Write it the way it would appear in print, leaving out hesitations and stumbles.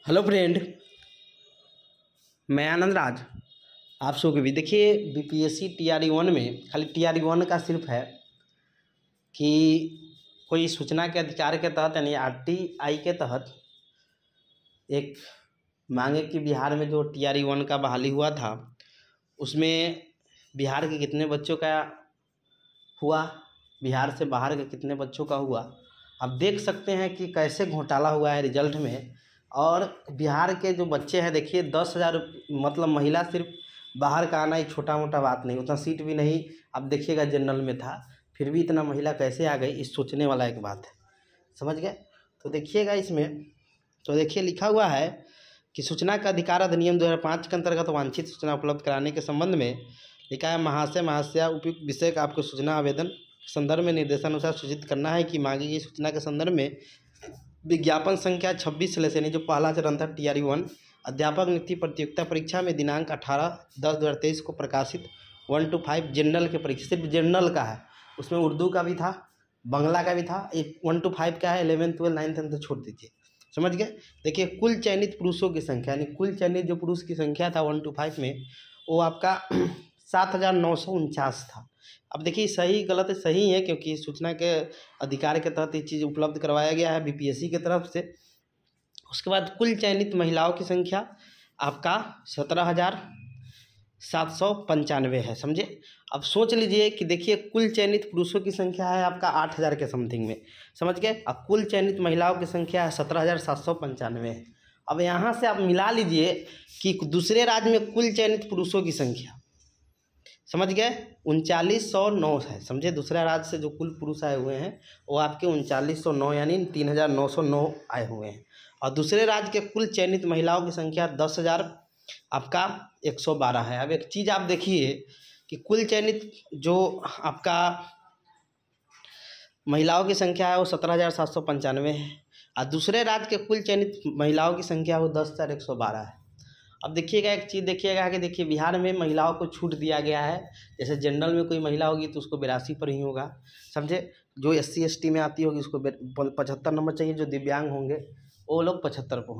Hello friend, मैं आनंद राज। आप सबको भी देखिए बीपीएससी TRE 1 में खाली TRE 1 का सिर्फ है कि कोई सूचना के अधिकार के तहत यानी RTI के तहत एक मांगे कि बिहार में जो TRE 1 का बहाली हुआ था उसमें बिहार के कितने बच्चों का हुआ, बिहार से बाहर के कितने बच्चों का हुआ। आप देख सकते हैं कि कैसे घोटाला हुआ है रिजल्ट में। और बिहार के जो बच्चे हैं देखिए 10,000 मतलब महिला सिर्फ बाहर का आना ही छोटा मोटा बात नहीं, उतना सीट भी नहीं। आप देखिएगा जनरल में था फिर भी इतना महिला कैसे आ गई, इस सोचने वाला एक बात है। समझ गए? तो देखिएगा इसमें तो देखिए लिखा हुआ है कि सूचना का अधिकार अधिनियम 2005 के अंतर्गत वांछित सूचना उपलब्ध कराने के संबंध में लिखा है महाशया उपयुक्त विषय का आपको सूचना आवेदन के संदर्भ में निर्देशानुसार सूचित करना है कि मांगी गई सूचना के संदर्भ में विज्ञापन संख्या 26 यानी जो पहला चरण था TRE 1 अध्यापक नियुक्ति प्रतियोगिता परीक्षा में दिनांक 18/10/2023 को प्रकाशित 1 to 5 जनरल के परीक्षा, सिर्फ जनरल का है, उसमें उर्दू का भी था, बांग्ला का भी था। 1 to 5 का है, 11th 12th 9th 10th तो छोड़ दीजिए। समझ गए? देखिए कुल चयनित पुरुषों की संख्या यानी कुल चयनित जो पुरुष की संख्या था 1 to 5 में वो आपका 7,949 था। अब देखिए सही गलत है, सही है क्योंकि सूचना के अधिकार के तहत ये चीज़ उपलब्ध करवाया गया है बीपीएससी की तरफ से। उसके बाद कुल चयनित महिलाओं की संख्या आपका 17,795 है। समझे? अब सोच लीजिए कि देखिए कुल चयनित पुरुषों की संख्या है आपका 8,000 के समथिंग में। समझ गए? अब कुल चयनित महिलाओं की संख्या है 17,795 है। अब यहाँ से आप मिला लीजिए कि दूसरे राज्य में कुल चयनित पुरुषों की संख्या, समझ गए, 3909 है। समझे? दूसरा राज्य से जो कुल पुरुष आए हुए हैं वो आपके 3909 यानी 3,909 आए हुए हैं। और दूसरे राज्य के कुल चयनित महिलाओं की संख्या 10,000 आपका 112 है। अब एक चीज़ आप देखिए कि कुल चयनित जो आपका महिलाओं की संख्या है वो 17,795 है और दूसरे राज्य के कुल चयनित महिलाओं की संख्या वो 10,112 है। अब देखिएगा एक चीज़ देखिएगा कि देखिए बिहार में महिलाओं को छूट दिया गया है। जैसे जनरल में कोई महिला होगी तो उसको 82 पर ही होगा। समझे? जो SC ST में आती होगी उसको 75 नंबर चाहिए, जो दिव्यांग होंगे वो लोग 75 पर होंगे।